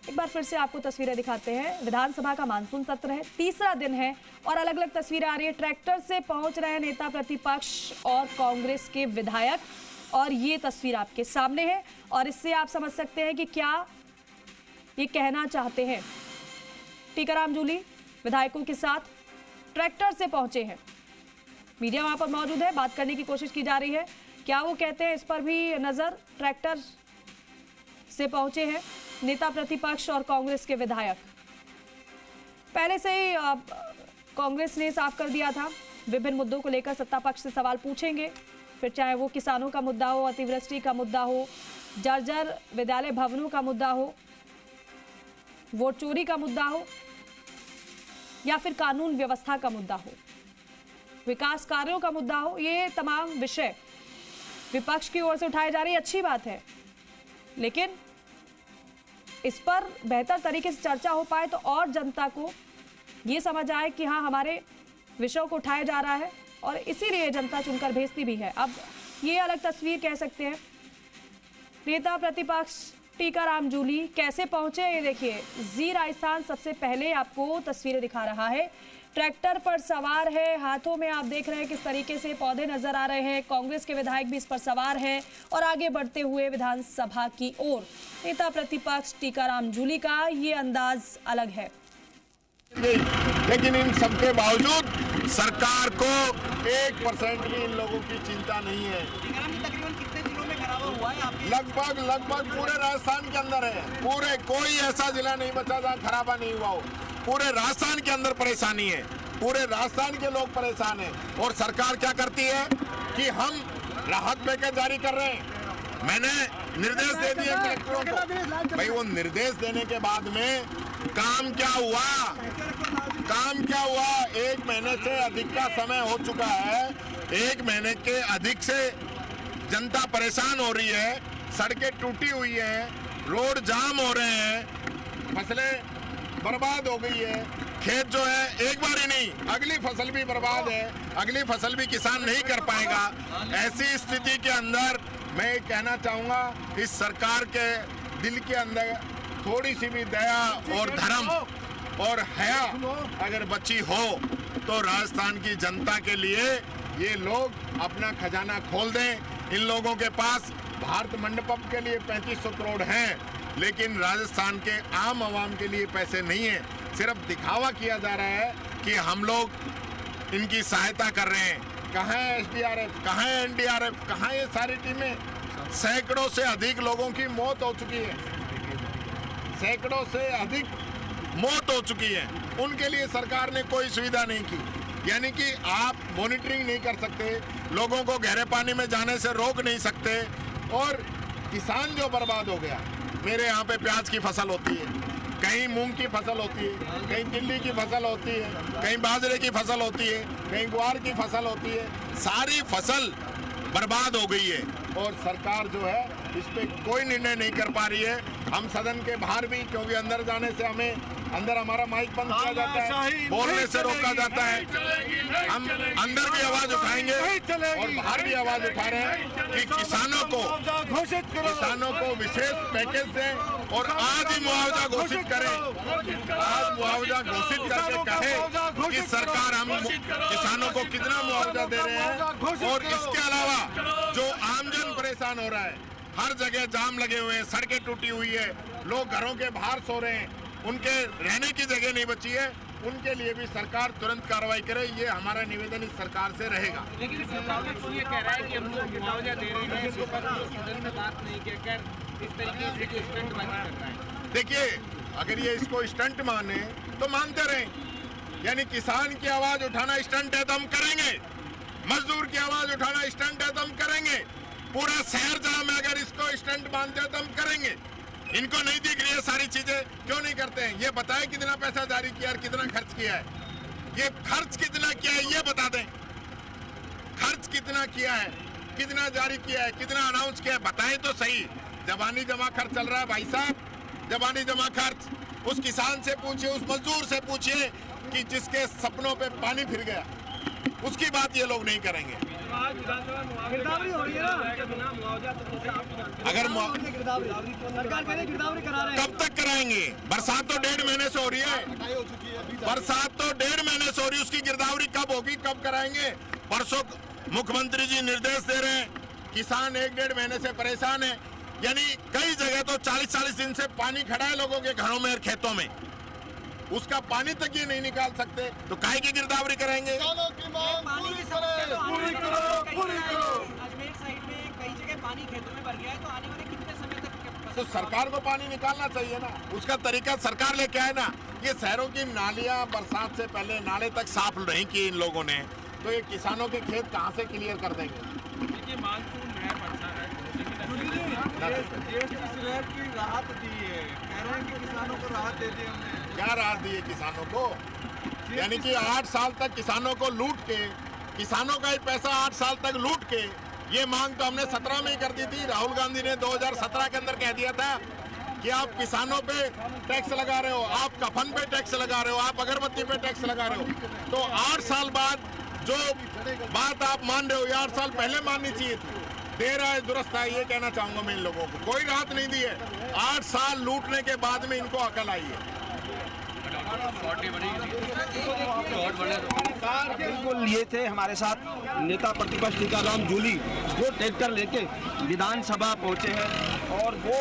एक बार फिर से आपको तस्वीरें दिखाते हैं। विधानसभा का मानसून सत्र है, तीसरा दिन है और अलग अलग तस्वीरें आ रही है। ट्रैक्टर से पहुंच रहे हैं नेता प्रतिपक्ष और कांग्रेस के विधायक और ये तस्वीर आपके सामने है और इससे आप समझ सकते हैं कि क्या ये कहना चाहते हैं। टीकाराम जूली विधायकों के साथ ट्रैक्टर से पहुंचे हैं, मीडिया वहां पर मौजूद है, बात करने की कोशिश की जा रही है। क्या वो कहते हैं इस पर भी नजर। ट्रैक्टर से पहुंचे हैं नेता प्रतिपक्ष और कांग्रेस के विधायक। पहले से ही कांग्रेस ने साफ कर दिया था, विभिन्न मुद्दों को लेकर सत्ता पक्ष से सवाल पूछेंगे, फिर चाहे वो किसानों का मुद्दा हो, अतिवृष्टि का मुद्दा हो, जर्जर विद्यालय भवनों का मुद्दा हो, वोट चोरी का मुद्दा हो या फिर कानून व्यवस्था का मुद्दा हो, विकास कार्यों का मुद्दा हो। ये तमाम विषय विपक्ष की ओर से उठाए जा रही है, अच्छी बात है, लेकिन इस पर बेहतर तरीके से चर्चा हो पाए तो और जनता को ये समझ आए कि हाँ, हमारे विषयों को उठाया जा रहा है और इसीलिए जनता चुनकर भेजती भी है। अब ये अलग तस्वीर कह सकते हैं। नेता प्रतिपक्ष टीकाराम जूली कैसे पहुंचे, ये देखिए। जी राजस्थान सबसे पहले आपको तस्वीरें दिखा रहा है। ट्रैक्टर पर सवार है, हाथों में आप देख रहे हैं किस तरीके से पौधे नजर आ रहे हैं। कांग्रेस के विधायक भी इस पर सवार हैं और आगे बढ़ते हुए विधानसभा की ओर नेता प्रतिपक्ष टीकाराम जूली का ये अंदाज अलग है। लेकिन इन सबके बावजूद सरकार को 1% भी इन लोगों की चिंता नहीं है। तकरीबन कितने जिलों में खराबा हुआ है आपके? लगभग पूरे राजस्थान के अंदर है। पूरे कोई ऐसा जिला नहीं बचा जहाँ खराबा नहीं हुआ हो। पूरे राजस्थान के अंदर परेशानी है, पूरे राजस्थान के लोग परेशान हैं और सरकार क्या करती है कि हम राहत पैकेज जारी कर रहे हैं। मैंने निर्देश दे दिए कलेक्टरों को, भाई वो निर्देश देने के बाद में काम क्या हुआ? 1 महीने से अधिक का समय हो चुका है। 1 महीने के अधिक से जनता परेशान हो रही है, सड़कें टूटी हुई हैं, रोड जाम हो रहे हैं, फसलें बर्बाद हो गई है। खेत जो है एक बार ही नहीं, अगली फसल भी बर्बाद है, अगली फसल भी किसान नहीं कर पाएगा। ऐसी स्थिति के अंदर मैं ये कहना चाहूँगा, इस सरकार के दिल के अंदर थोड़ी सी भी दया और धर्म और हया अगर बची हो तो राजस्थान की जनता के लिए ये लोग अपना खजाना खोल दें। इन लोगों के पास भारत मंडपम के लिए 3500 करोड़ हैं, लेकिन राजस्थान के आम आवाम के लिए पैसे नहीं है। सिर्फ दिखावा किया जा रहा है कि हम लोग इनकी सहायता कर रहे हैं। कहाँ है SDRF, कहाँ है NDRF, कहाँ ये सारी टीमें? सैकड़ों से अधिक लोगों की मौत हो चुकी है, सैकड़ों से अधिक मौत हो चुकी है। उनके लिए सरकार ने कोई सुविधा नहीं की। यानी कि आप मॉनिटरिंग नहीं कर सकते, लोगों को गहरे पानी में जाने से रोक नहीं सकते और किसान जो बर्बाद हो गया। मेरे यहाँ पे प्याज की फसल होती है, कहीं मूंग की फसल होती है, कहीं तिल्ली की फसल होती है, कहीं बाजरे की फसल होती है, कहीं ग्वार की फसल होती है। सारी फसल बर्बाद हो गई है और सरकार जो है इस पे कोई निर्णय नहीं कर पा रही है। हम सदन के बाहर भी, क्योंकि अंदर जाने से हमें अंदर हमारा माइक बंद किया जाता है, बोलने से रोका जाता है। हम अंदर भी आवाज उठाएंगे और बाहर भी आवाज उठा रहे हैं कि किसानों को विशेष पैकेज दें और आज ही मुआवजा घोषित करें। आज मुआवजा घोषित करके कहे कि सरकार हम किसानों को कितना मुआवजा दे रहे हैं। और इसके अलावा जो आमजन परेशान हो रहा है, हर जगह जाम लगे हुए हैं, सड़कें टूटी हुई है, लोग घरों के बाहर सो रहे हैं, उनके रहने की जगह नहीं बची है, उनके लिए भी सरकार तुरंत कार्रवाई करे। ये हमारा निवेदन इस सरकार से रहेगा। लेकिन सरकार तो ये कह रहा है कि हम लोग मुआवजा दे रहे हैं, इसके ऊपर सदन में बात नहीं कहकर इस तरीके से स्टंटबाजी कर रहा है। देखिए, अगर ये इसको स्टंट माने तो मानते रहें, यानी किसान की आवाज उठाना स्टंट है तो हम करेंगे, मजदूर की आवाज उठाना स्टंट है तो हम करेंगे, पूरा शहर जाम है अगर इसको स्टंट मानते हैं तो हम करेंगे। इनको नहीं दिख रही है सारी चीजें, क्यों नहीं करते हैं? ये बताएं कितना पैसा जारी किया और कितना खर्च किया है। ये खर्च कितना किया है ये बता दें, खर्च कितना किया है, कितना जारी किया है, कितना अनाउंस किया है, बताएं तो सही। जबानी जमा खर्च चल रहा है भाई साहब, जबानी जमा खर्च। उस किसान से पूछिए, उस मजदूर से पूछिए कि जिसके सपनों पे पानी फिर गया, उसकी बात ये लोग नहीं करेंगे। गिरदावरी हो रही है ना, बिना मुआवजा तो अगर सरकार कह रही है गिरदावरी करा रहे हैं। कब तक कराएंगे? बरसात तो 1.5 महीने से हो रही है, बरसात तो 1.5 महीने से हो रही है, उसकी गिरदावरी कब होगी, कब कराएंगे? परसों मुख्यमंत्री जी निर्देश दे रहे हैं, किसान 1-1.5 महीने से परेशान है, यानी कई जगह तो 40-40 दिन से पानी खड़ा है लोगों के घरों में और खेतों में, उसका पानी तक ये नहीं निकाल सकते, तो काहे की गिरदावरी करेंगे? पानी की समस्या तो पूरी करो। अजमेर साइड में कई जगह पानी खेतों में भर गया है, तो आने वाले कितने समय तक तो सरकार को पानी निकालना चाहिए ना, उसका तरीका सरकार लेके आए ना। ये शहरों की नालियां बरसात से पहले नाले तक साफ नहीं किए इन लोगों ने, तो ये किसानों के खेत कहां से क्लियर कर देंगे? देखिए मानसून नहर वर्षा है, जीएसटी की राहत दी है, कह रहे हैं कि किसानों को राहत दे दी हमने। क्या राहत दी है किसानों को? यानी कि 8 साल तक किसानों को लूट के, किसानों का ही पैसा 8 साल तक लूट के, ये मांग तो हमने 17 में ही कर दी थी। राहुल गांधी ने 2017 के अंदर कह दिया था कि आप किसानों पे टैक्स लगा रहे हो, आप कफन पे टैक्स लगा रहे हो, आप अगरबत्ती पे टैक्स लगा रहे हो। तो 8 साल बाद जो बात आप मान रहे हो, ये 8 साल पहले माननी चाहिए थी। देर आए दुरुस्त है, ये कहना चाहूंगा मैं इन लोगों को। कोई राहत नहीं दी है, 8 साल लूटने के बाद में इनको अकल आई है। बिल्कुल, ये थे हमारे साथ नेता प्रतिपक्ष टीकाराम जूली, जो ट्रैक्टर लेके विधानसभा पहुंचे हैं और वो